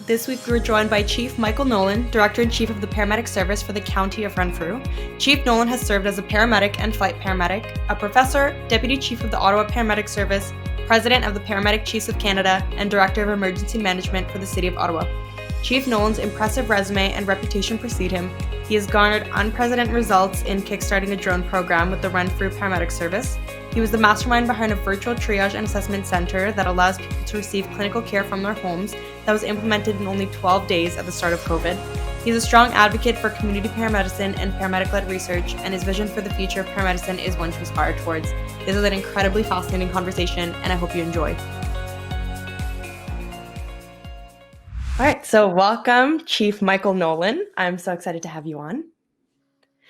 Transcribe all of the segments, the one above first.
This week we were joined by Chief Michael Nolan, Director-in-Chief of the Paramedic Service for the County of Renfrew. Chief Nolan has served as a paramedic and flight paramedic, a professor, Deputy Chief of the Ottawa Paramedic Service, President of the Paramedic Chiefs of Canada, and Director of Emergency Management for the City of Ottawa. Chief Nolan's impressive resume and reputation precede him. He has garnered unprecedented results in kickstarting a drone program with the Renfrew Paramedic Service. He was the mastermind behind a virtual triage and assessment center that allows people to receive clinical care from their homes that was implemented in only 12 days at the start of COVID. He's a strong advocate for community paramedicine and paramedic-led research, and his vision for the future of paramedicine is one to aspire towards. This is an incredibly fascinating conversation, and I hope you enjoy. All right, so welcome, Chief Michael Nolan. I'm so excited to have you on.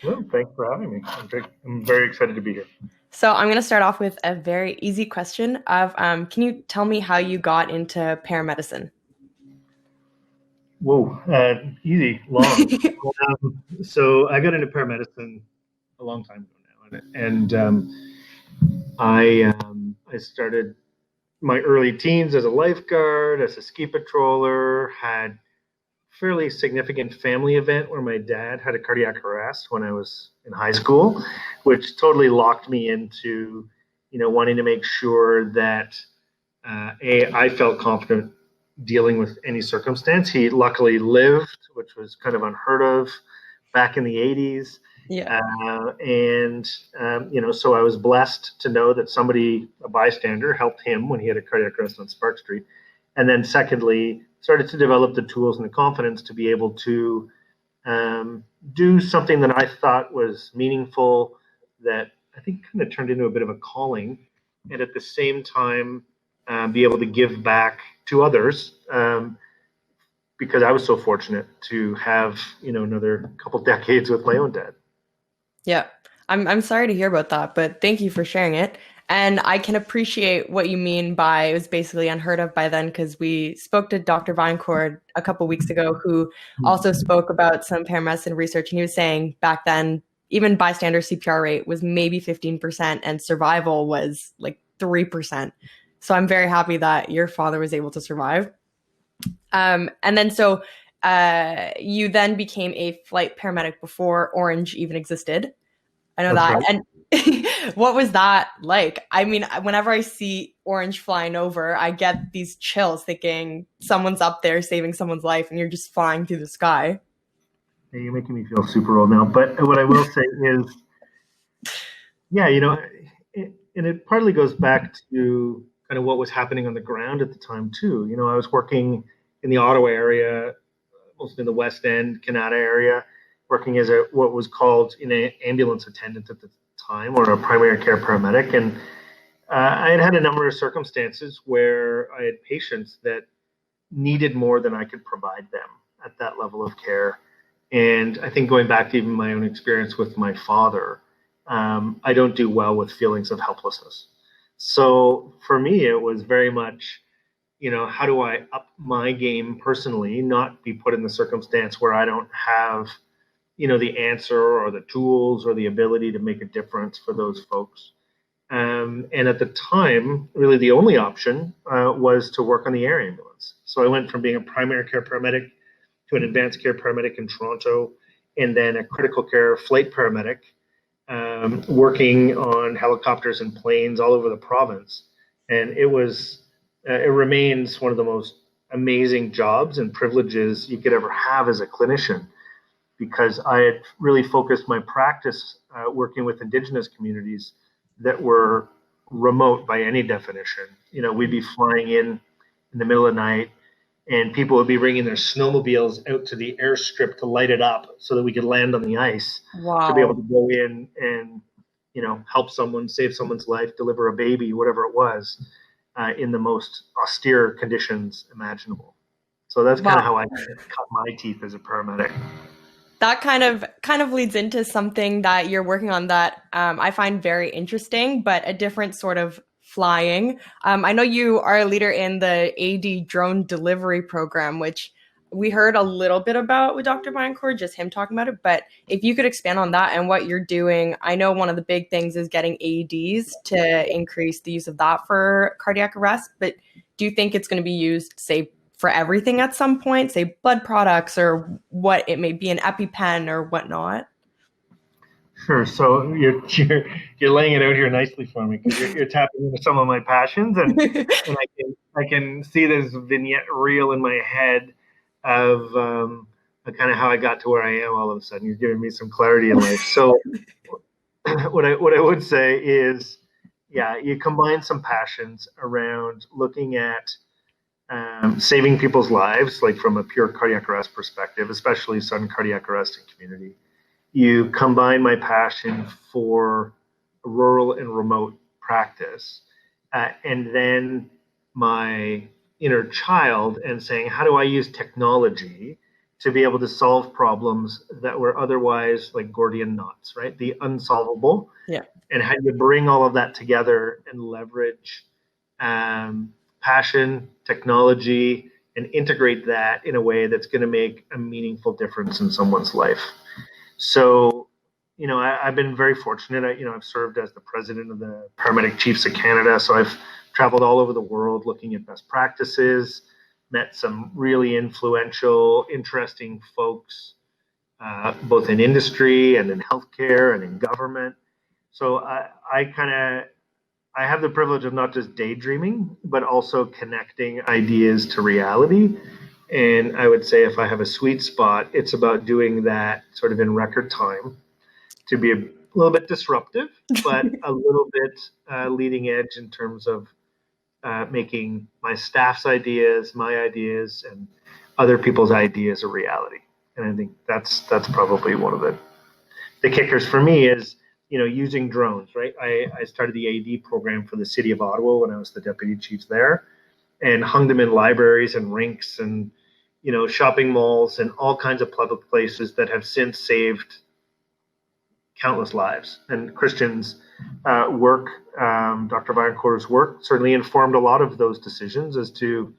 Well, thanks for having me. I'm very excited to be here. So I'm going to start off with a very easy question of, can you tell me how you got into paramedicine? Whoa, easy, long. So I got into paramedicine a long time ago now, and I started my early teens as a lifeguard, as a ski patroller, had fairly significant family event where my dad had a cardiac arrest when I was in high school, which totally locked me into, wanting to make sure that I felt confident dealing with any circumstance. He luckily lived, which was kind of unheard of back in the 80s. Yeah. So I was blessed to know that somebody, a bystander, helped him when he had a cardiac arrest on Spark Street. And then secondly, started to develop the tools and the confidence to be able to do something that I thought was meaningful, that I think kind of turned into a bit of a calling, and at the same time be able to give back to others, because I was so fortunate to have, another couple decades with my own dad. Yeah, I'm sorry to hear about that, but thank you for sharing it. And I can appreciate what you mean by it was basically unheard of by then, because we spoke to Dr. Vinecourt a couple weeks ago, who also spoke about some paramedicine research. And he was saying back then, even bystander CPR rate was maybe 15% and survival was like 3%. So I'm very happy that your father was able to survive. And then so you then became a flight paramedic before Orange even existed. I know that. Right. And what was that like? I mean, whenever I see Orange flying over, I get these chills thinking someone's up there saving someone's life and you're just flying through the sky. Hey, you're making me feel super old now. But what I will say is, and it partly goes back to kind of what was happening on the ground at the time too. I was working in the Ottawa area, mostly in the West End, Canada area, working as what was called an ambulance attendant at the time, or a primary care paramedic. And I had a number of circumstances where I had patients that needed more than I could provide them at that level of care. And I think going back to even my own experience with my father, I don't do well with feelings of helplessness. So for me, it was very much, how do I up my game personally, not be put in the circumstance where I don't have the answer or the tools or the ability to make a difference for those folks. And at the time, really the only option was to work on the air ambulance. So I went from being a primary care paramedic to an advanced care paramedic in Toronto, and then a critical care flight paramedic, working on helicopters and planes all over the province. And it remains one of the most amazing jobs and privileges you could ever have as a clinician, because I had really focused my practice working with Indigenous communities that were remote by any definition. We'd be flying in the middle of the night, and people would be bringing their snowmobiles out to the airstrip to light it up so that we could land on the ice. Wow. To be able to go in and, help someone, save someone's life, deliver a baby, whatever it was, in the most austere conditions imaginable. So that's kind of how I cut my teeth as a paramedic. That kind of leads into something that you're working on that I find very interesting, but a different sort of flying. I know you are a leader in the AD drone delivery program, which we heard a little bit about with Dr. Vinecourt, just him talking about it. But if you could expand on that and what you're doing, I know one of the big things is getting AEDs to increase the use of that for cardiac arrest. But do you think it's going to be used, say, for everything at some point, say blood products or what it may be, an EpiPen or whatnot? Sure. So you're laying it out here nicely for me because you're tapping into some of my passions, and I can see this vignette reel in my head of kind of how I got to where I am all of a sudden. You're giving me some clarity in life. So what I would say is, yeah, you combine some passions around looking at saving people's lives, like from a pure cardiac arrest perspective, especially sudden cardiac arrest in community. You combine my passion for rural and remote practice, and then my inner child, and saying, how do I use technology to be able to solve problems that were otherwise like Gordian knots, right? The unsolvable. Yeah. And how do you bring all of that together and leverage passion, technology, and integrate that in a way that's going to make a meaningful difference in someone's life. So, I've been very fortunate. I've served as the president of the Paramedic Chiefs of Canada. So I've traveled all over the world looking at best practices, met some really influential, interesting folks, both in industry and in healthcare and in government. So I have the privilege of not just daydreaming, but also connecting ideas to reality. And I would say if I have a sweet spot, it's about doing that sort of in record time to be a little bit disruptive, but a little bit leading edge in terms of making my staff's ideas, my ideas, and other people's ideas a reality. And I think that's probably one of the kickers for me is, using drones, right? I started the AD program for the city of Ottawa when I was the deputy chief there, and hung them in libraries and rinks and, shopping malls and all kinds of public places that have since saved countless lives. And Christian's work, Dr. Vaillancourt's work, certainly informed a lot of those decisions as to,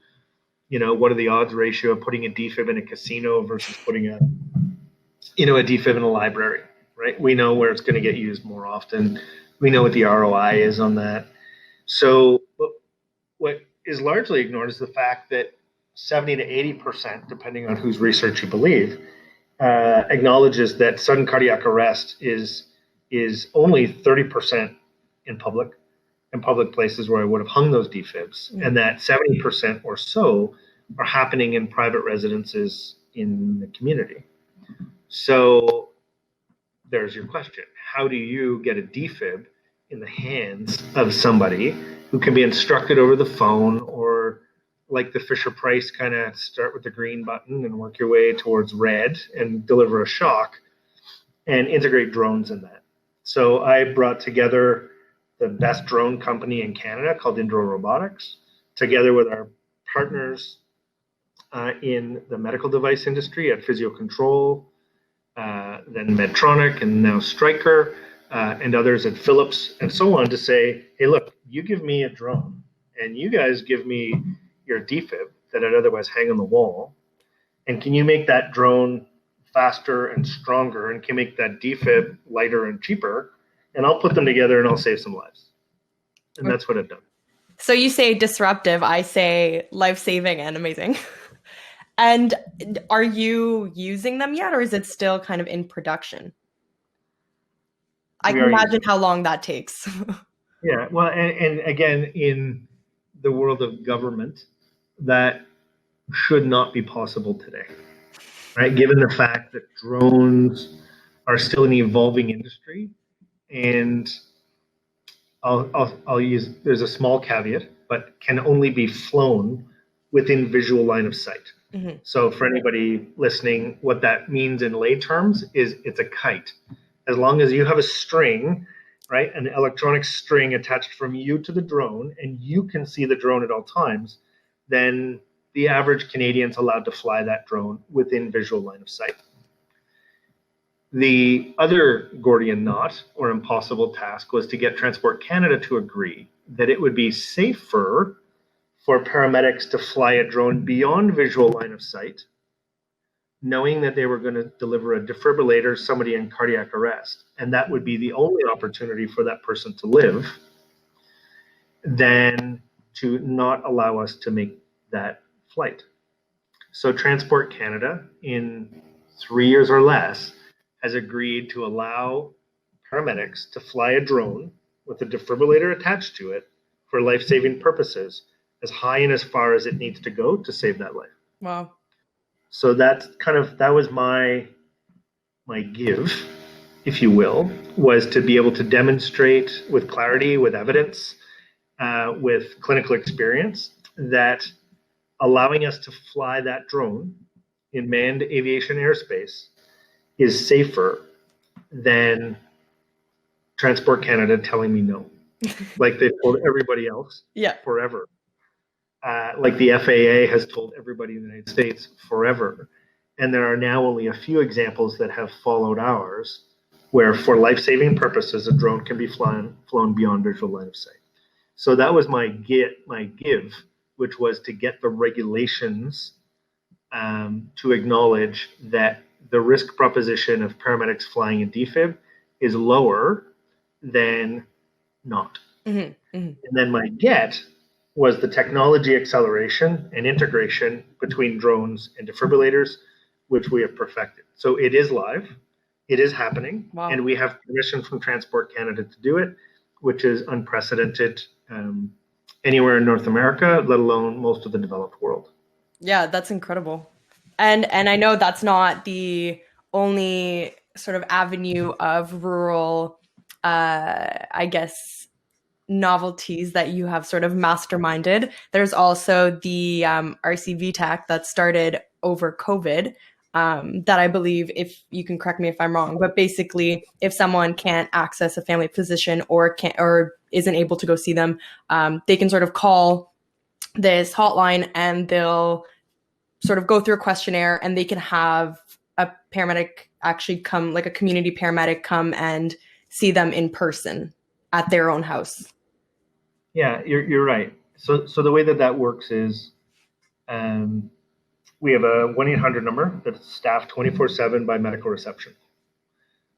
what are the odds ratio of putting a defib in a casino versus putting a defib in a library, right? We know where it's going to get used more often. We know what the ROI is on that. So what is largely ignored is the fact that 70 to 80%, depending on whose research you believe, acknowledges that sudden cardiac arrest is only 30% in public places where I would have hung those defibs, and that 70% or so are happening in private residences in the community. So there's your question. How do you get a defib in the hands of somebody who can be instructed over the phone, or like the Fisher-Price kind of start with the green button and work your way towards red and deliver a shock, and integrate drones in that? So I brought together the best drone company in Canada called Indro Robotics, together with our partners in the medical device industry at Physio Control, then Medtronic, and now Stryker, and others at Philips, and so on, to say, hey, look, you give me a drone, and you guys give me your defib that I'd otherwise hang on the wall, and can you make that drone faster and stronger, and can make that defib lighter and cheaper, and I'll put them together and I'll save some lives. And that's what I've done. So you say disruptive, I say life-saving and amazing. And are you using them yet, or is it still kind of in production? I can imagine how long that takes. Yeah, well, and again, in the world of government, that should not be possible today, right? Given the fact that drones are still an evolving industry, and I'll use, there's a small caveat, but can only be flown within visual line of sight. Mm-hmm. So for anybody listening, what that means in lay terms is it's a kite. As long as you have a string, right, an electronic string attached from you to the drone, and you can see the drone at all times, then the average Canadian's allowed to fly that drone within visual line of sight. The other Gordian knot or impossible task was to get Transport Canada to agree that it would be safer for paramedics to fly a drone beyond visual line of sight, knowing that they were going to deliver a defibrillator, somebody in cardiac arrest, and that would be the only opportunity for that person to live, than to not allow us to make that flight. So Transport Canada, in 3 years or less, has agreed to allow paramedics to fly a drone with a defibrillator attached to it for life-saving purposes, as high and as far as it needs to go to save that life. Wow. So that was my give, if you will, was to be able to demonstrate with clarity, with evidence, with clinical experience, that allowing us to fly that drone in manned aviation airspace is safer than Transport Canada telling me no, like they've told everybody else forever. Like the FAA has told everybody in the United States forever. And there are now only a few examples that have followed ours, where for life-saving purposes, a drone can be flown beyond visual line of sight. So that was my give, which was to get the regulations to acknowledge that the risk proposition of paramedics flying a defib is lower than not. And then my get was the technology acceleration and integration between drones and defibrillators, which we have perfected. So it is live, it is happening, and we have permission from Transport Canada to do it, which is unprecedented anywhere in North America, let alone most of the developed world. Yeah, that's incredible. And I know that's not the only sort of avenue of rural, I guess, novelties that you have sort of masterminded. There's also the RCV TAC that started over COVID, that I believe, if you can correct me if I'm wrong, but basically if someone can't access a family physician or isn't able to go see them, they can sort of call this hotline and they'll sort of go through a questionnaire, and they can have a paramedic actually come, like a community paramedic, come and see them in person at their own house. Yeah, you're right. So the way that works is, we have a 1-800 number that's staffed 24/7 by medical reception.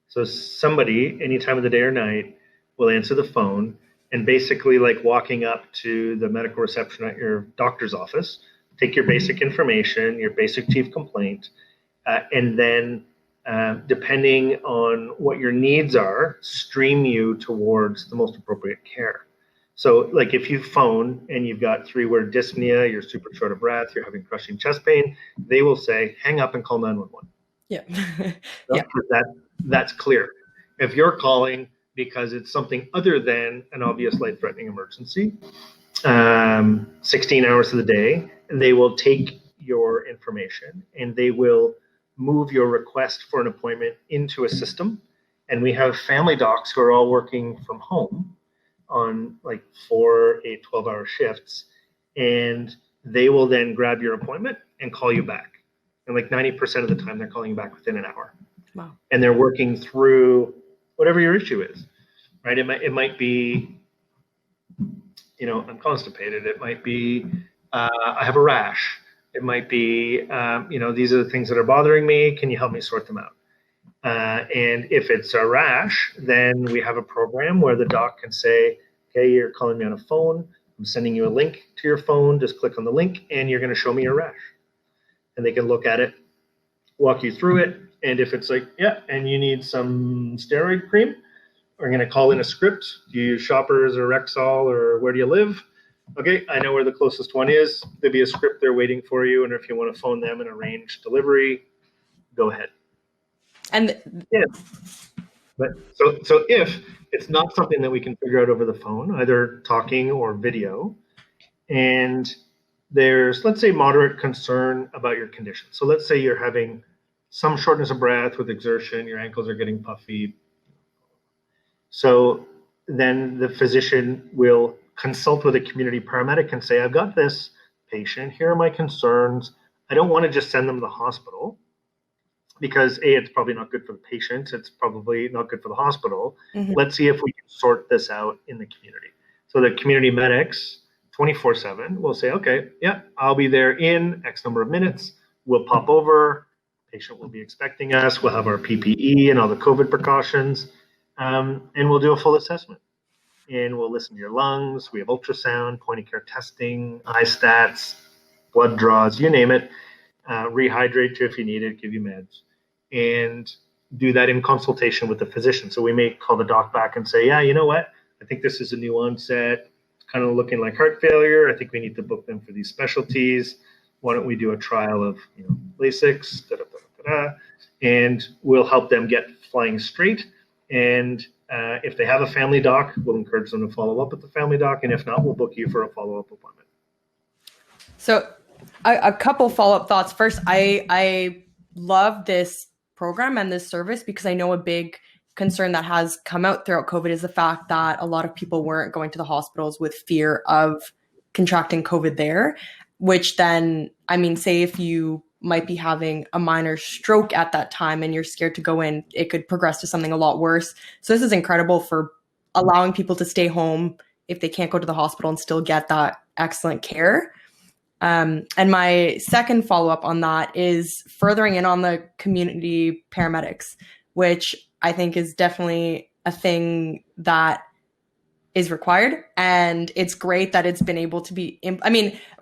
So somebody, any time of the day or night, will answer the phone, and basically, like walking up to the medical reception at your doctor's office, take your basic information, your basic chief complaint, and then, depending on what your needs are, stream you towards the most appropriate care. So like if you phone and you've got 3-word dyspnea, you're super short of breath, you're having crushing chest pain, they will say, hang up and call 911. Yeah. That's clear. If you're calling because it's something other than an obvious life-threatening emergency, 16 hours of the day, they will take your information and they will move your request for an appointment into a system. And we have family docs who are all working from home on like 4, 8, 12-hour shifts, and they will then grab your appointment and call you back. And like 90% of the time, they're calling you back within an hour. Wow. And they're working through whatever your issue is, right? It might be, I'm constipated. It might be, I have a rash. It might be, these are the things that are bothering me. Can you help me sort them out? And if it's a rash, then we have a program where the doc can say, okay, you're calling me on a phone. I'm sending you a link to your phone. Just click on the link and you're going to show me your rash. And they can look at it, walk you through it. And if it's like, yeah, and you need some steroid cream, we're going to call in a script. Do you use Shoppers or Rexall, or where do you live? Okay, I know where the closest one is. There'll be a script there waiting for you. And if you want to phone them and arrange delivery, go ahead. And but so if it's not something that we can figure out over the phone, either talking or video, and there's, let's say, moderate concern about your condition. So let's say you're having some shortness of breath with exertion, your ankles are getting puffy. So then the physician will consult with a community paramedic and say, I've got this patient, here are my concerns. I don't want to just send them to the hospital, because it's probably not good for the patient. It's probably not good for the hospital. Mm-hmm. Let's see if we can sort this out in the community. So the community medics 24/7 will say, okay, yeah, I'll be there in X number of minutes. We'll pop over. Patient will be expecting us. We'll have our PPE and all the COVID precautions. And we'll do a full assessment. And we'll listen to your lungs. We have ultrasound, point of care testing, eye stats, blood draws, you name it. rehydrate you if you need it, give you meds, and do that in consultation with the physician. So we may call the doc back and say, yeah, you know what? I think this is a new onset. It's kind of looking like heart failure. I think we need to book them for these specialties. Why don't we do a trial of Lasix, and we'll help them get flying straight. And if they have a family doc, we'll encourage them to follow up with the family doc. And if not, we'll book you for a follow-up appointment. So a couple follow-up thoughts. First, I love this program and this service because I know a big concern that has come out throughout COVID is the fact that a lot of people weren't going to the hospitals with fear of contracting COVID there, which then, I mean, say if you might be having a minor stroke at that time and you're scared to go in, it could progress to something a lot worse. So this is incredible for allowing people to stay home if they can't go to the hospital and still get that excellent care. And my second follow-up on that is furthering in on the community paramedics, which I think is definitely a thing that is required. And it's great that it's been able to be,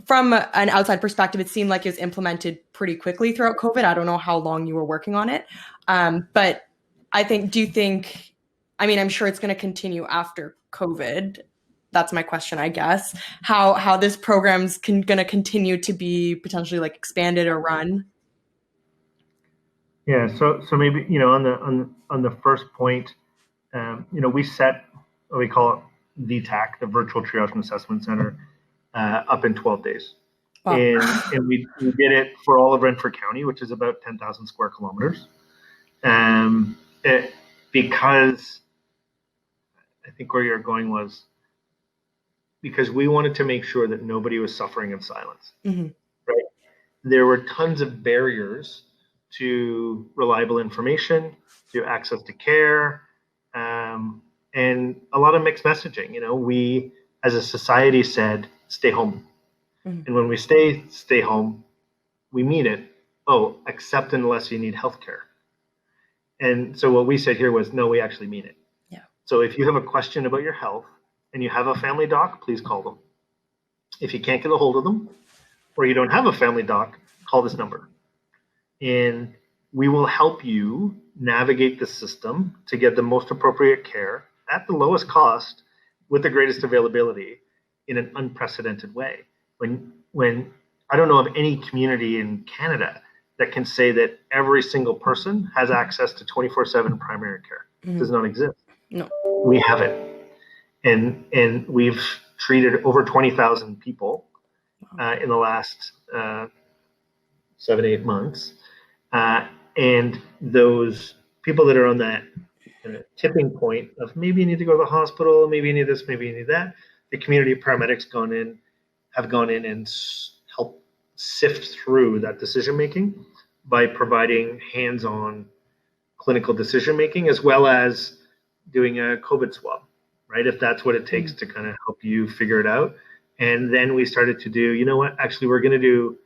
from an outside perspective, it seemed like it was implemented pretty quickly throughout COVID. I don't know how long you were working on it. But I'm sure it's going to continue after COVID. That's my question, I guess. How this program's going to continue to be potentially like expanded or run? Yeah. So maybe on the first point, we set what we call VTAC, the Virtual Triage and Assessment Center, up in 12 days, wow. and we did it for all of Renfrew County, which is about 10,000 square kilometers, because I think where you're going was because we wanted to make sure that nobody was suffering in silence. Mm-hmm. Right? There were tons of barriers to reliable information, to access to care, and a lot of mixed messaging. We as a society said, stay home. Mm-hmm. And when we stay home, we mean it. Oh, except unless you need healthcare. And so what we said here was, no, we actually mean it. Yeah. So if you have a question about your health, and you have a family doc, please call them. If you can't get a hold of them, or you don't have a family doc, call this number. And we will help you navigate the system to get the most appropriate care at the lowest cost with the greatest availability in an unprecedented way. When I don't know of any community in Canada that can say that every single person has access to 24/7 primary care. Mm-hmm. It does not exist. No. We have it. And we've treated over 20,000 people in the last 7-8 months. And those people that are on that tipping point of maybe you need to go to the hospital, maybe you need this, maybe you need that, the community paramedics have gone in and helped sift through that decision making by providing hands-on clinical decision making as well as doing a COVID swab. Right, if that's what it takes to kind of help you figure it out. And then we started to do, actually we're going to do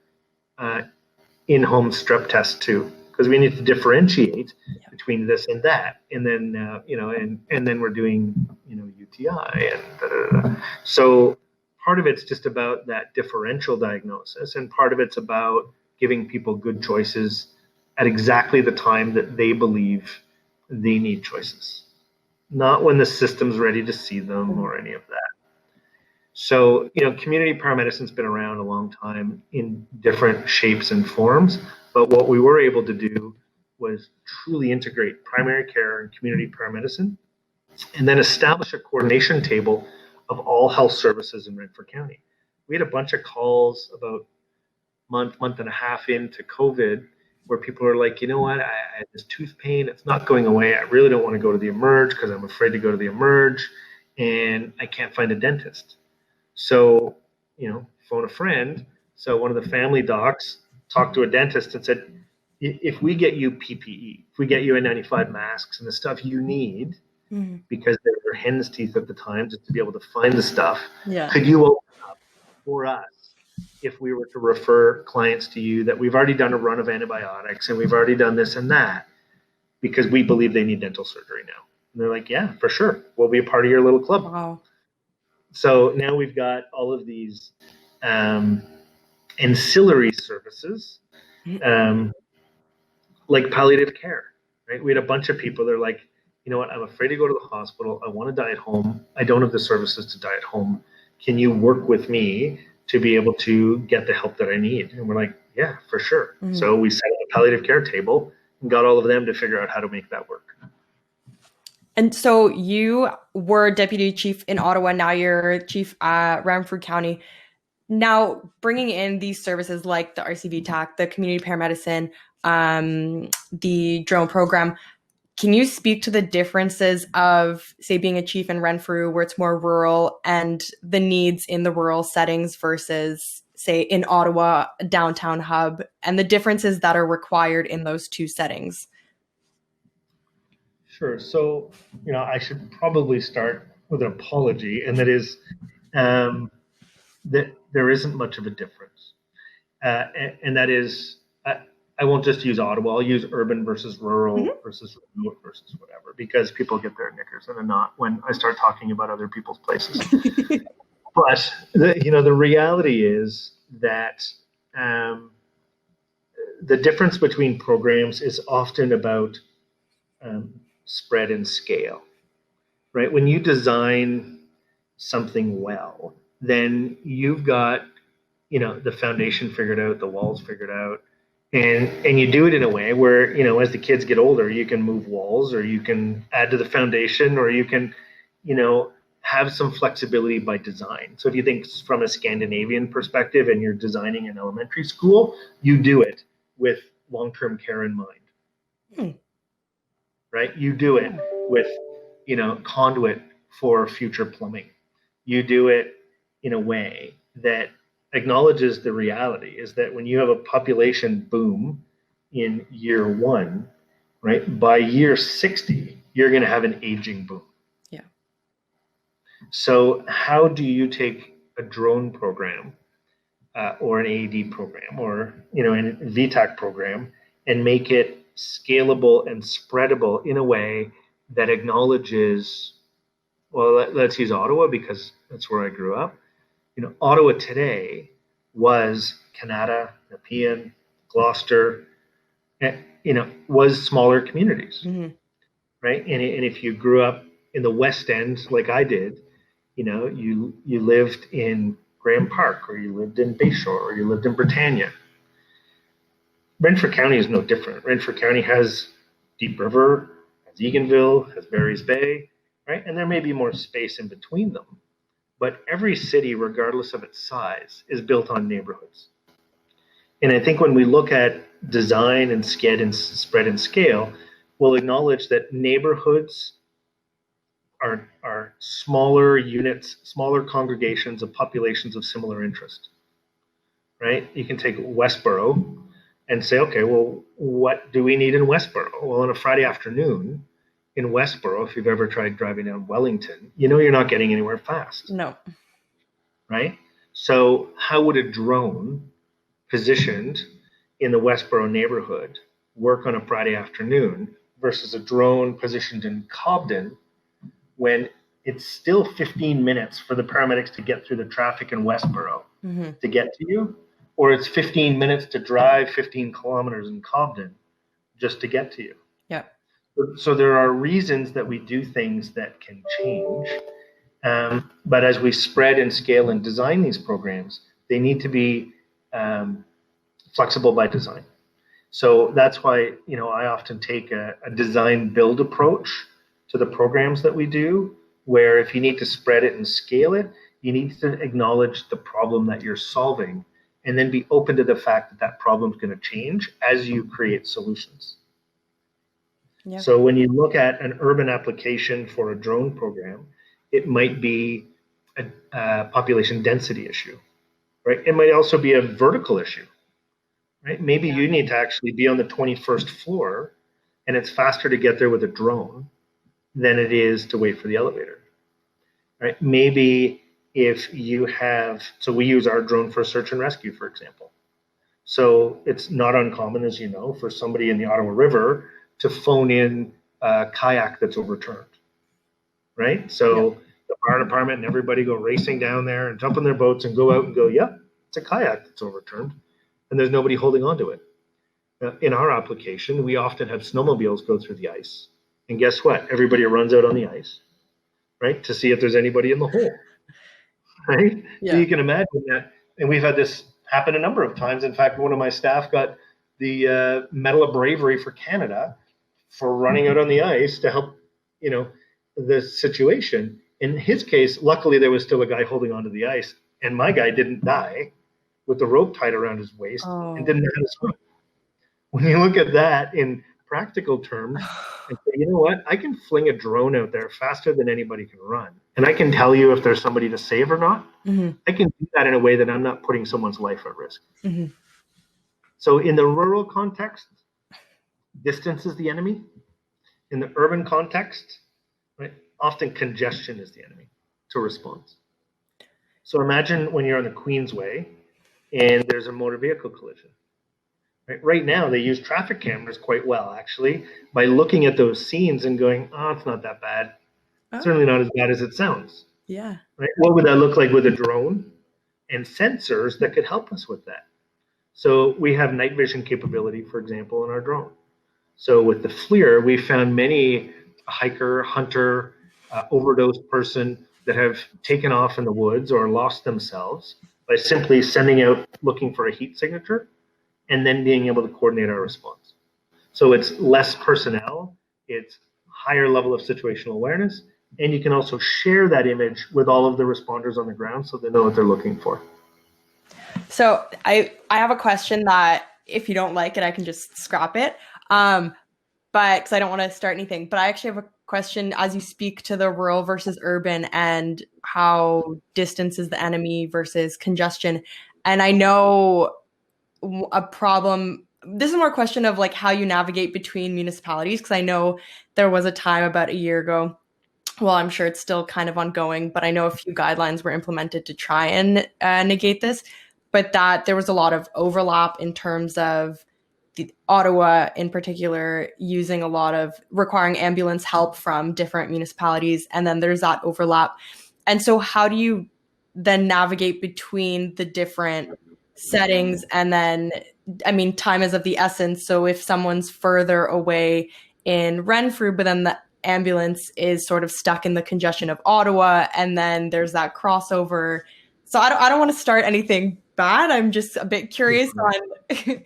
in-home strep tests too, because we need to differentiate between this and that. And then, and then we're doing, UTI and So part of it's just about that differential diagnosis, and part of it's about giving people good choices at exactly the time that they believe they need choices. Not when the system's ready to see them or any of that. So, community paramedicine's been around a long time in different shapes and forms, but what we were able to do was truly integrate primary care and community paramedicine, and then establish a coordination table of all health services in Renfrew County. We had a bunch of calls about month and a half into COVID where people are like, I have this tooth pain. It's not going away. I really don't want to go to the Emerge because I'm afraid to go to the Emerge and I can't find a dentist. So, phone a friend. So one of the family docs talked to a dentist and said, if we get you PPE, if we get you N95 masks and the stuff you need, because they were hen's teeth at the time just to be able to find the stuff, could you open up for us? If we were to refer clients to you that we've already done a run of antibiotics and we've already done this and that because we believe they need dental surgery now. And they're like, yeah, for sure. We'll be a part of your little club. Wow. So now we've got all of these ancillary services Like palliative care, right? We had a bunch of people. They're like, you know what? I'm afraid to go to the hospital. I want to die at home. I don't have the services to die at home. Can you work with me to be able to get the help that I need? And we're like, yeah, for sure. Mm-hmm. So we set up a palliative care table and got all of them to figure out how to make that work. And so you were deputy chief in Ottawa. Now you're chief at Renfrew County. Now bringing in these services like the RCV TAC, the community paramedicine, the drone program, can you speak to the differences of, say, being a chief in Renfrew where it's more rural and the needs in the rural settings versus, say, in Ottawa, a downtown hub, and the differences that are required in those two settings? Sure. So, I should probably start with an apology, and that is that there isn't much of a difference. And that is, I won't just use Ottawa. I'll use urban versus rural versus remote versus whatever, because people get their knickers in a knot when I start talking about other people's places. But the reality is that the difference between programs is often about spread and scale, right? When you design something well, then you've got the foundation figured out, the walls figured out. And you do it in a way where, as the kids get older, you can move walls, or you can add to the foundation, or you can, have some flexibility by design. So if you think from a Scandinavian perspective and you're designing an elementary school, you do it with long-term care in mind, right? You do it with, conduit for future plumbing. You do it in a way that acknowledges the reality is that when you have a population boom in year 1, right, by year 60, you're going to have an aging boom. Yeah. So how do you take a drone program or an AED program or, an VTAC program and make it scalable and spreadable in a way that acknowledges, well, let's use Ottawa because that's where I grew up. Ottawa today was Canada, Nepean, Gloucester, was smaller communities, right? And if you grew up in the West End like I did, you lived in Graham Park, or you lived in Bayshore, or you lived in Britannia. Renfrew County is no different. Renfrew County has Deep River, has Eganville, has Barry's Bay, right? And there may be more space in between them. But every city, regardless of its size, is built on neighborhoods. And I think when we look at design and sked and spread and scale, we'll acknowledge that neighborhoods are smaller units, smaller congregations of populations of similar interest, right? You can take Westboro and say, okay, well, what do we need in Westboro? Well, on a Friday afternoon, in Westboro, if you've ever tried driving down Wellington, you're not getting anywhere fast. No. Right? So how would a drone positioned in the Westboro neighborhood work on a Friday afternoon versus a drone positioned in Cobden when it's still 15 minutes for the paramedics to get through the traffic in Westboro to get to you, or it's 15 minutes to drive 15 kilometers in Cobden just to get to you? Yeah. So there are reasons that we do things that can change. But as we spread and scale and design these programs, they need to be flexible by design. So that's why, I often take a design build approach to the programs that we do, where if you need to spread it and scale it, you need to acknowledge the problem that you're solving and then be open to the fact that that problem is going to change as you create solutions. Yeah. So when you look at an urban application for a drone program, it might be a population density issue, right? It might also be a vertical issue, right? Maybe you need to actually be on the 21st floor and it's faster to get there with a drone than it is to wait for the elevator, right? Maybe if you have, so we use our drone for search and rescue, for example. So it's not uncommon, as you know, for somebody in the Ottawa River to phone in a kayak that's overturned, right? So the fire department and everybody go racing down there and jump in their boats and go out and go, yep, it's a kayak that's overturned, and there's nobody holding on to it. In our application, we often have snowmobiles go through the ice. And guess what? Everybody runs out on the ice, right, to see if there's anybody in the hole, right? Yeah. So you can imagine that. And we've had this happen a number of times. In fact, one of my staff got the Medal of Bravery for Canada for running out on the ice to help, the situation. In his case, luckily, there was still a guy holding onto the ice. And my guy didn't die with the rope tied around his waist and didn't know how to swim. When you look at that in practical terms, and say, you know what, I can fling a drone out there faster than anybody can run. And I can tell you if there's somebody to save or not. Mm-hmm. I can do that in a way that I'm not putting someone's life at risk. Mm-hmm. So in the rural context, distance is the enemy. In the urban context, right, often congestion is the enemy to response. So imagine when you're on the Queensway and there's a motor vehicle collision. Right now, they use traffic cameras quite well, actually, by looking at those scenes and going, it's not that bad. Certainly not as bad as it sounds. Yeah. Right? What would that look like with a drone and sensors that could help us with that? So we have night vision capability, for example, in our drone. So with the FLIR, we found many hiker, hunter, overdose person that have taken off in the woods or lost themselves by simply sending out looking for a heat signature and then being able to coordinate our response. So it's less personnel, it's higher level of situational awareness, and you can also share that image with all of the responders on the ground so they know what they're looking for. So I have a question that if you don't like it, I can just scrap it. But because I don't want to start anything, but I actually have a question as you speak to the rural versus urban and how distance is the enemy versus congestion. And I know a problem, this is more a question of like how you navigate between municipalities, because I know there was a time about a year ago, well, I'm sure it's still kind of ongoing, but I know a few guidelines were implemented to try and negate this, but that there was a lot of overlap in terms of Ottawa in particular using a lot of requiring ambulance help from different municipalities, and then there's that overlap. And so how do you then navigate between the different settings? And then, I mean, time is of the essence. So if someone's further away in Renfrew, but then the ambulance is sort of stuck in the congestion of Ottawa, and then there's that crossover. So I don't want to start anything bad. I'm just a bit curious on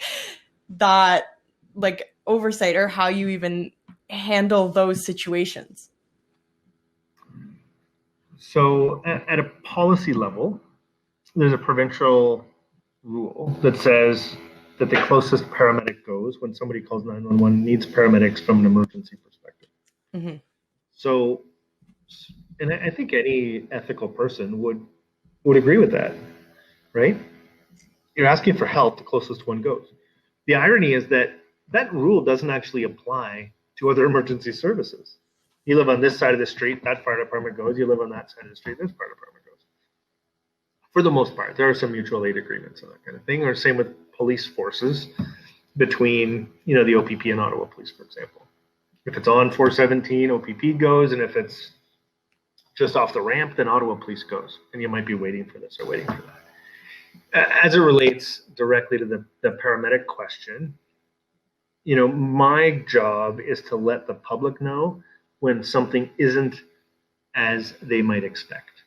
that, like, oversight or how you even handle those situations. So at a policy level, there's a provincial rule that says that the closest paramedic goes when somebody calls 911 needs paramedics from an emergency perspective. Mm-hmm. So, and I think any ethical person would agree with that, right? You're asking for help, the closest one goes. The irony is that that rule doesn't actually apply to other emergency services. You live on this side of the street, that fire department goes. You live on that side of the street, this fire department goes. For the most part, there are some mutual aid agreements and that kind of thing, or same with police forces between, the OPP and Ottawa Police, for example. If it's on 417, OPP goes, and if it's just off the ramp, then Ottawa Police goes, and you might be waiting for this or waiting for that. As it relates directly to the paramedic question, my job is to let the public know when something isn't as they might expect.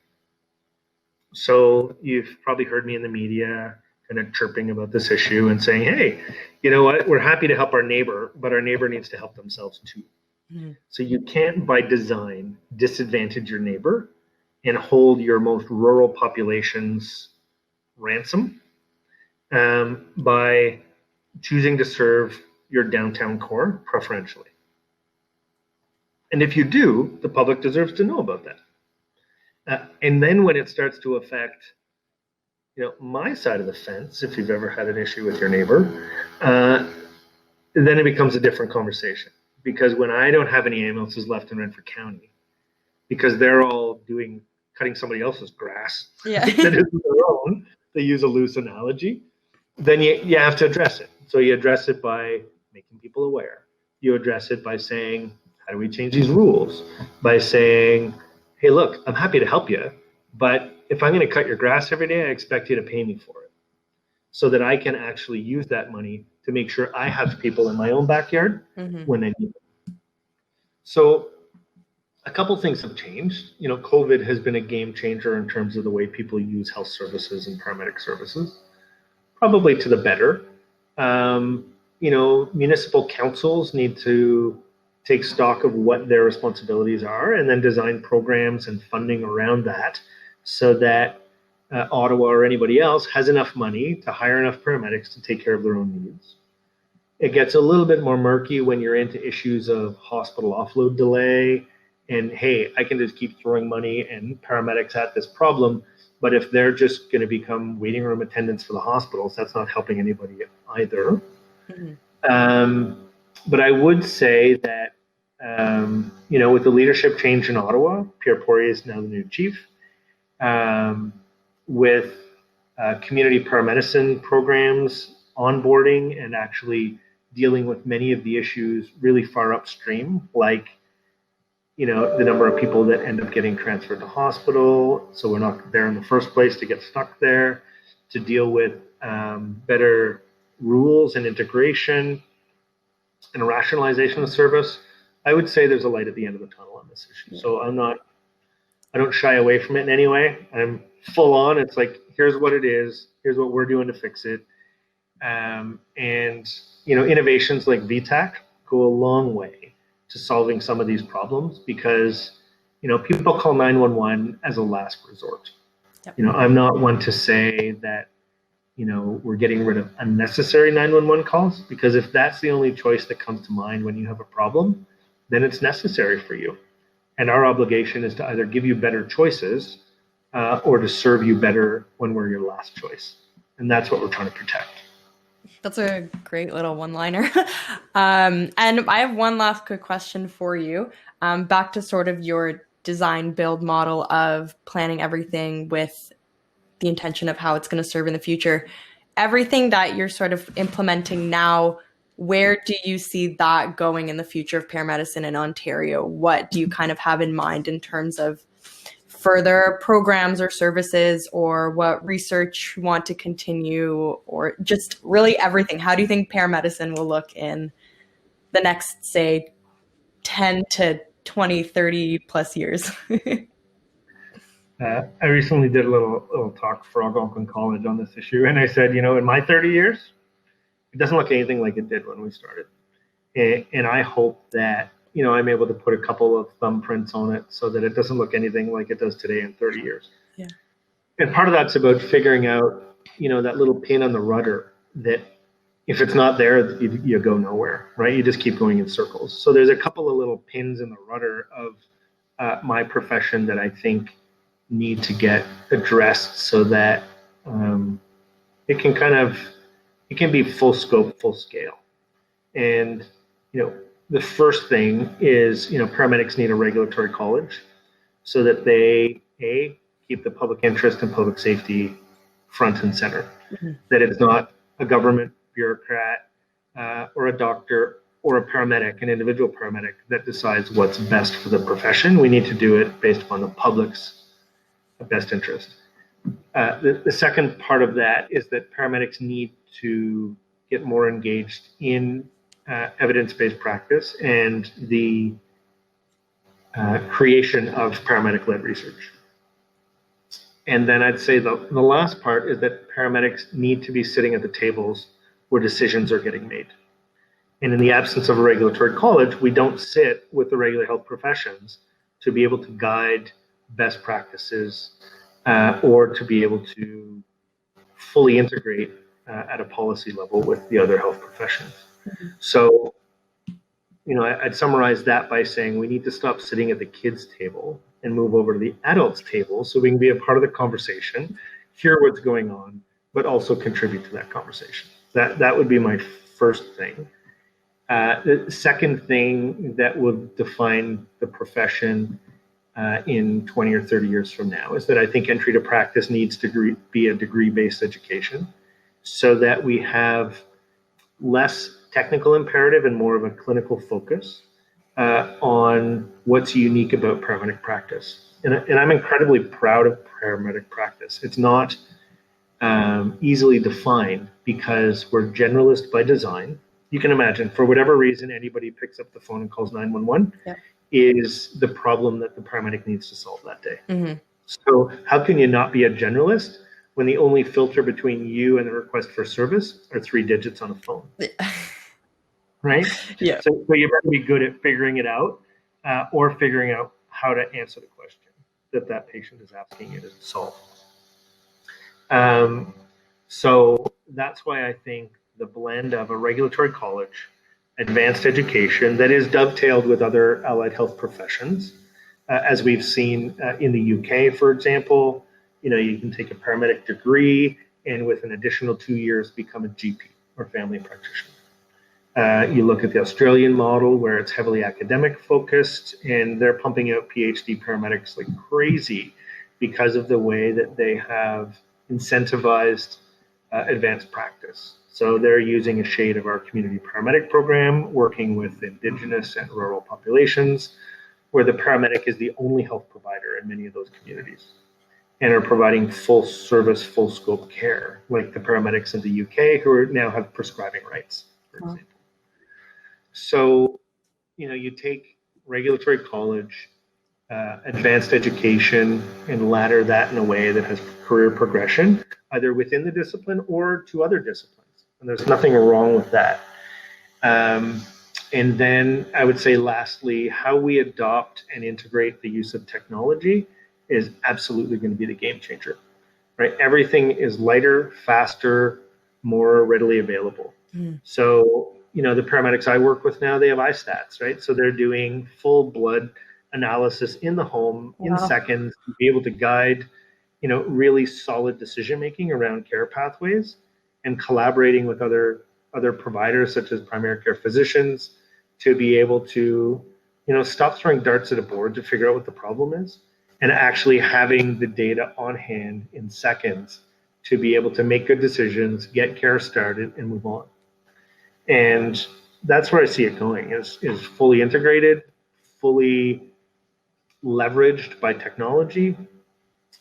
So you've probably heard me in the media kind of chirping about this issue and saying, hey, you know what, we're happy to help our neighbor, but our neighbor needs to help themselves too. Mm-hmm. So you can't, by design, disadvantage your neighbor and hold your most rural populations ransom by choosing to serve your downtown core preferentially. And if you do, the public deserves to know about that. And then when it starts to affect, my side of the fence, if you've ever had an issue with your neighbor, then it becomes a different conversation. Because when I don't have any ambulances left in Renfrew County, because they're all cutting somebody else's grass that isn't their own, they use a loose analogy, then you have to address it. So you address it by making people aware. You address it by saying, how do we change these rules? By saying, hey, look, I'm happy to help you, but if I'm going to cut your grass every day, I expect you to pay me for it. so that I can actually use that money to make sure I have people in my own backyard when I need them. So a couple things have changed. COVID has been a game changer in terms of the way people use health services and paramedic services, probably to the better. Municipal councils need to take stock of what their responsibilities are and then design programs and funding around that so that Ottawa or anybody else has enough money to hire enough paramedics to take care of their own needs. It gets a little bit more murky when you're into issues of hospital offload delay and, hey, I can just keep throwing money and paramedics at this problem, but if they're just going to become waiting room attendants for the hospitals, that's not helping anybody either. But I would say that, with the leadership change in Ottawa, Pierre Poirier is now the new chief. With community paramedicine programs, onboarding, and actually dealing with many of the issues really far upstream, like, the number of people that end up getting transferred to hospital, so we're not there in the first place to get stuck there, to deal with better rules and integration and rationalization of service. I would say there's a light at the end of the tunnel on this issue. So I don't shy away from it in any way. I'm full on. It's like, here's what it is. Here's what we're doing to fix it. Innovations like VTAC go a long way to solving some of these problems because, people call 911 as a last resort. Yep. I'm not one to say that, we're getting rid of unnecessary 911 calls, because if that's the only choice that comes to mind when you have a problem, then it's necessary for you. And our obligation is to either give you better choices or to serve you better when we're your last choice. And that's what we're trying to protect. That's a great little one-liner. And I have one last quick question for you. Back to sort of your design build model of planning everything with the intention of how it's going to serve in the future. Everything that you're sort of implementing now, where do you see that going in the future of paramedicine in Ontario? What do you kind of have in mind in terms of further programs or services, or what research you want to continue, or just really everything? How do you think paramedicine will look in the next, say, 10 to 20, 30 plus years? I recently did a little talk for Algonquin College on this issue, and I said, in my 30 years, it doesn't look anything like it did when we started. And I hope that, I'm able to put a couple of thumbprints on it so that it doesn't look anything like it does today in 30 years. Yeah. And part of that's about figuring out, that little pin on the rudder that if it's not there, you go nowhere, right? You just keep going in circles. So there's a couple of little pins in the rudder of my profession that I think need to get addressed so that it can be full scope, full scale. And, the first thing is, paramedics need a regulatory college so that they, keep the public interest and public safety front and center. Mm-hmm. That it's not a government bureaucrat or a doctor or a paramedic, an individual paramedic, that decides what's best for the profession. We need to do it based upon the public's best interest. The second part of that is that paramedics need to get more engaged in evidence-based practice and the creation of paramedic-led research. And then I'd say the last part is that paramedics need to be sitting at the tables where decisions are getting made. And in the absence of a regulatory college, we don't sit with the regular health professions to be able to guide best practices or to be able to fully integrate at a policy level with the other health professions. Mm-hmm. So, I'd summarize that by saying we need to stop sitting at the kids' table and move over to the adults' table so we can be a part of the conversation, hear what's going on, but also contribute to that conversation. That would be my first thing. The second thing that will define the profession in 20 or 30 years from now is that I think entry to practice needs to be a degree-based education so that we have less technical imperative and more of a clinical focus on what's unique about paramedic practice. And I'm incredibly proud of paramedic practice. It's not easily defined because we're generalist by design. You can imagine, for whatever reason, anybody picks up the phone and calls 911 is the problem that the paramedic needs to solve that day. Mm-hmm. So how can you not be a generalist when the only filter between you and the request for service are 3 digits on a phone? Right? Yeah. So you better be good at figuring it out or figuring out how to answer the question that patient is asking you to solve. So that's why I think the blend of a regulatory college, advanced education that is dovetailed with other allied health professions, as we've seen in the UK, for example, you can take a paramedic degree and with an additional 2 years become a GP or family practitioner. You look at the Australian model where it's heavily academic focused and they're pumping out PhD paramedics like crazy because of the way that they have incentivized advanced practice. So they're using a shade of our community paramedic program, working with Indigenous and rural populations, where the paramedic is the only health provider in many of those communities and are providing full service, full scope care, like the paramedics in the UK who now have prescribing rights, for example. So, you take regulatory college, advanced education, and ladder that in a way that has career progression, either within the discipline or to other disciplines. And there's nothing wrong with that. And then I would say, lastly, how we adopt and integrate the use of technology is absolutely going to be the game changer, right? Everything is lighter, faster, more readily available. So, the paramedics I work with now, they have iStats, right? So they're doing full blood analysis in the home in seconds to be able to guide, really solid decision-making around care pathways and collaborating with other providers such as primary care physicians to be able to, stop throwing darts at a board to figure out what the problem is and actually having the data on hand in seconds to be able to make good decisions, get care started, and move on. And that's where I see it going is fully integrated, fully leveraged by technology,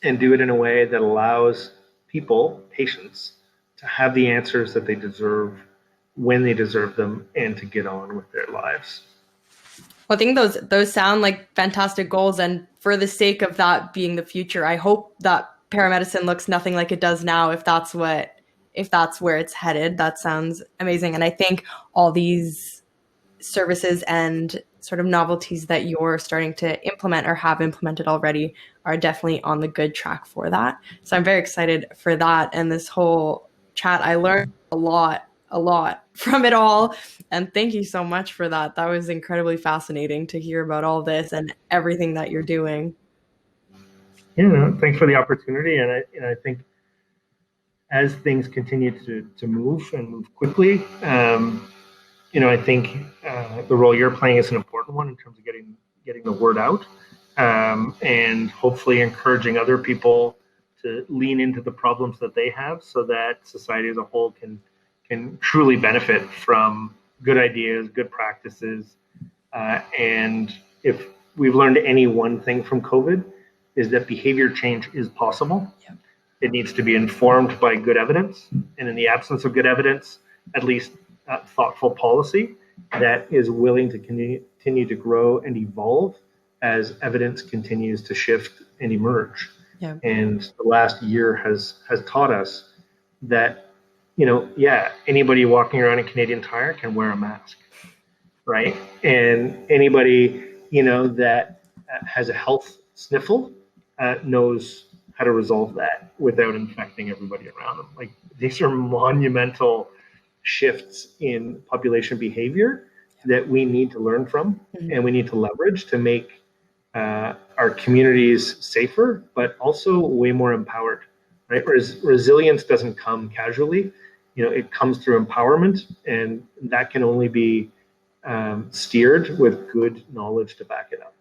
and do it in a way that allows people, patients, to have the answers that they deserve when they deserve them and to get on with their lives. Well, I think those sound like fantastic goals. And for the sake of that being the future, I hope that paramedicine looks nothing like it does now, if that's where it's headed. That sounds amazing. And I think all these services and sort of novelties that you're starting to implement or have implemented already are definitely on the good track for that. So I'm very excited for that. And this whole chat, I learned a lot from it all. And thank you so much for that. That was incredibly fascinating to hear about all this and everything that you're doing. Yeah, thanks for the opportunity. And I think as things continue to move and move quickly, I think the role you're playing is an important one in terms of getting the word out, and hopefully encouraging other people to lean into the problems that they have, so that society as a whole can truly benefit from good ideas, good practices, and if we've learned any one thing from COVID, is that behavior change is possible. Yeah. It needs to be informed by good evidence, and in the absence of good evidence, at least thoughtful policy that is willing to continue to grow and evolve as evidence continues to shift and emerge. Yeah. And the last year has taught us that, anybody walking around in Canadian Tire can wear a mask, right? And anybody, that has a health sniffle knows how to resolve that without infecting everybody around them. Like, these are monumental shifts in population behavior that we need to learn from, and we need to leverage to make our communities safer, but also way more empowered, right? Resilience doesn't come casually. It comes through empowerment, and that can only be steered with good knowledge to back it up.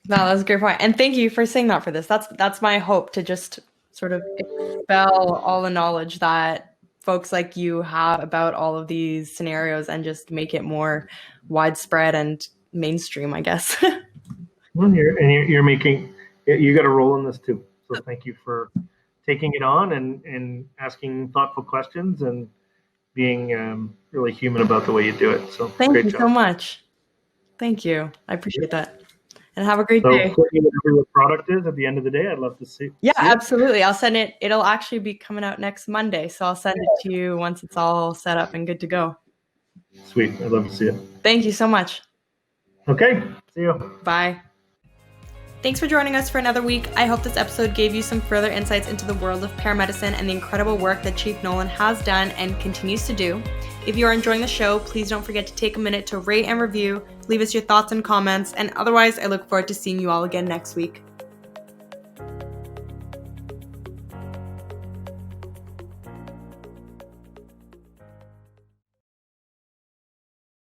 No, that's a great point. And thank you for saying that for this. That's my hope, to just sort of expel all the knowledge that folks like you have about all of these scenarios and just make it more widespread and mainstream, I guess. Well, you got a role in this too. So thank you for taking it on and asking thoughtful questions and being really human about the way you do it. So Thank great you job. so much. Thank you. I appreciate that. And have a great So day. whatever your product is at the end of the day, I'd love to see. Yeah, see it. absolutely. I'll send it. It'll actually be coming out next Monday. So I'll send it to you once it's all set up and good to go. Sweet. I'd love to see it. Thank you so much. Okay. See you. Bye. Thanks for joining us for another week. I hope this episode gave you some further insights into the world of paramedicine and the incredible work that Chief Nolan has done and continues to do. If you are enjoying the show, please don't forget to take a minute to rate and review, leave us your thoughts and comments, and otherwise I look forward to seeing you all again next week.